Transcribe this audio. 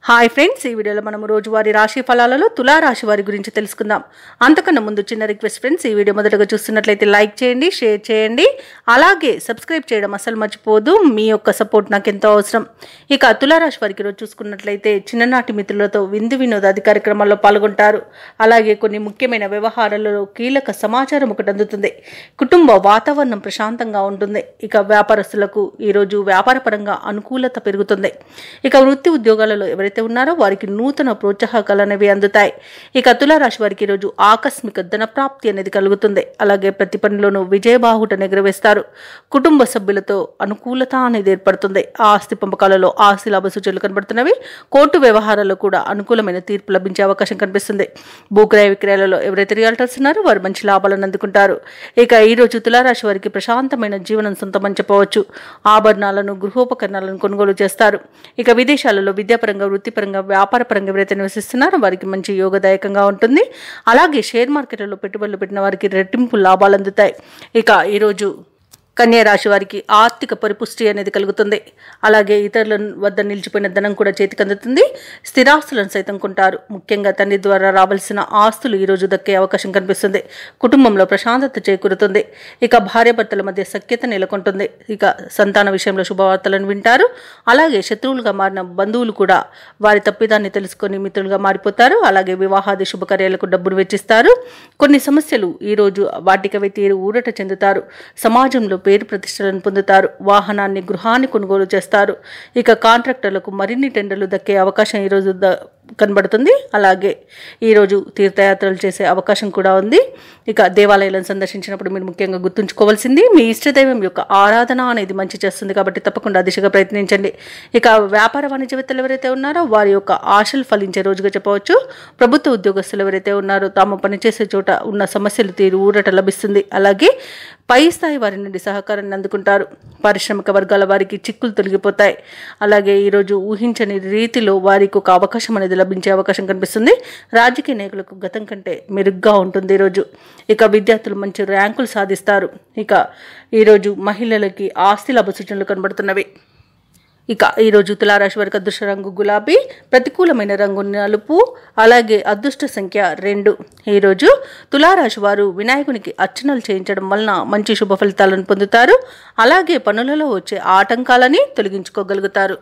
Hi friends, ఈ వీడియోలో మనం రోజువారీ రాశి ఫలాలలో తులా రాశి వారి గురించి తెలుసుకుందాం. అంతకన్నా ముందు చిన్న రిక్వెస్ట్ ఫ్రెండ్స్, ఈ వీడియో మొదటగా చూస్తున్నట్లయితే లైక్ చేయండి, షేర్ చేయండి, అలాగే సబ్స్క్రైబ్ చేయడం అసలు మర్చిపోదు. మీ యొక్క సపోర్ట్ నాకు ఎంతో అవసరం. ఇక తులా రాశి వారికి రోజు చూసుకున్నట్లయితే చిన్ననాటి మిత్రులతో విందు వినోదాది కార్యక్రమాల్లో పాల్గొంటారు. అలాగే కొన్ని ముఖ్యమైన వ్యవహారాలలో కీలక సమాచారం ఒకటి అందుతుంది. కుటుంబ వాతావరణం ప్రశాంతంగా ఉంటుంది. ఇక వ్యాపారస్తులకు ఈరోజు వ్యాపారపరంగా అనుకూలత పెరుగుతుంది. ఇక వృత్తి ఉద్యోగాలలో ఎవరైతే ఉన్నారో వారికి నూతన ప్రోత్సాహకాలు అనేవి అందుతాయి. ఇక తులారాశి వారికి ఈరోజు ఆకస్మిక ధన ప్రాప్తి అనేది కలుగుతుంది. అలాగే ప్రతి పనిలోనూ విజయబాహుటను ఎగురవేస్తారు. కుటుంబ సభ్యులతో అనుకూలత అనేది ఏర్పడుతుంది. ఆస్తి పంపకాలలో ఆస్తి లాభ సూచనలు కనబడుతున్నవి. కోర్టు వ్యవహారాల్లో కూడా అనుకూలమైన తీర్పు లభించే అవకాశం కనిపిస్తుంది. భూక్రయ విక్రయాలలో ఎవరైతే రియల్టర్స్ ఉన్నారో వారు మంచి లాభాలను అందుకుంటారు. ఇక ఈ రోజు తులారాశి వారికి ప్రశాంతమైన జీవనం సొంతమని చెప్పవచ్చు. ఆభరణాలను, గృహోపకరణాలను కొనుగోలు చేస్తారు. ఇక విదేశాలలో విద్యాపరంగా, వృత్తిపరంగా, వ్యాపారపరంగా ఎవరైతే నివసిస్తున్నారో వారికి మంచి యోగదాయకంగా ఉంటుంది. అలాగే షేర్ మార్కెట్లలో పెట్టుబడులు పెట్టిన వారికి రెట్టింపు లాభాలు అందుతాయి. ఇక ఈరోజు కన్యా రాశి వారికి ఆర్థిక పరిపుష్టి అనేది కలుగుతుంది. అలాగే ఇతరుల వద్ద నిలిచిపోయిన ధనం కూడా చేతికి అందుతుంది. స్థిరాస్తులను సైతం కొంటారు. ముఖ్యంగా తండ్రి ద్వారా రావాల్సిన ఆస్తులు ఈరోజు దక్కే అవకాశం కనిపిస్తుంది. కుటుంబంలో ప్రశాంతత చేకూరుతుంది. ఇక భార్యాభర్తల మధ్య సఖ్యత నెలకొంటుంది. ఇక సంతాన విషయంలో శుభవార్తలను వింటారు. అలాగే శత్రువులుగా మారిన బంధువులు కూడా వారి తప్పిదాన్ని తెలుసుకొని మిత్రులుగా మారిపోతారు. అలాగే వివాహాది శుభకార్యాలకు డబ్బును వెచ్చిస్తారు. కొన్ని సమస్యలు ఈరోజు వాటికవే తీరు ఊరట చెందుతారు. సమాజంలో పేరు ప్రతిష్టలను పొందుతారు. వాహనాన్ని, గృహాన్ని కొనుగోలు చేస్తారు. ఇక కాంట్రాక్టర్లకు మరిన్ని టెండర్లు దక్కే అవకాశం ఈరోజు కనబడుతుంది. అలాగే ఈరోజు తీర్థయాత్రలు చేసే అవకాశం కూడా ఉంది. ఇక దేవాలయాలను సందర్శించినప్పుడు మీరు ముఖ్యంగా గుర్తుంచుకోవాల్సింది మీ ఇష్టదైవం యొక్క ఆరాధన అనేది మంచి చేస్తుంది. కాబట్టి తప్పకుండా దిశగా ప్రయత్నించండి. ఇక వ్యాపార వాణిజ్యవేత్తలు ఎవరైతే ఉన్నారో వారి యొక్క ఆశలు ఫలించే రోజుగా చెప్పవచ్చు. ప్రభుత్వ ఉద్యోగస్తులు ఎవరైతే ఉన్నారో తాము పనిచేసే చోట ఉన్న సమస్యలు తీరు ఊరట లభిస్తుంది. అలాగే పై స్థాయి వారి నుండి సహకారాన్ని అందుకుంటారు. పారిశ్రామిక వర్గాల వారికి చిక్కులు తొలగిపోతాయి. అలాగే ఈరోజు ఊహించని రీతిలో వారికి ఒక అవకాశం అనేది లభించే అవకాశం కనిపిస్తుంది. రాజకీయ నాయకులకు గతం కంటే మెరుగ్గా ఉంటుంది ఈరోజు. ఇక విద్యార్థులు మంచి ర్యాంకులు సాధిస్తారు. ఇక ఈరోజు మహిళలకి ఆస్తి లాభ సూచనలు కనబడుతున్నవి. ఇక ఈరోజు తులారాశి వారికి అదృష్ట రంగు గులాబీ, ప్రతికూలమైన రంగు నలుపు, అలాగే అదృష్ట సంఖ్య 2. ఈరోజు తులారాశి వారు వినాయకునికి అర్చనలు చేయించడం వలన మంచి శుభ ఫలితాలను పొందుతారు. అలాగే పనులలో వచ్చే ఆటంకాలని తొలగించుకోగలుగుతారు.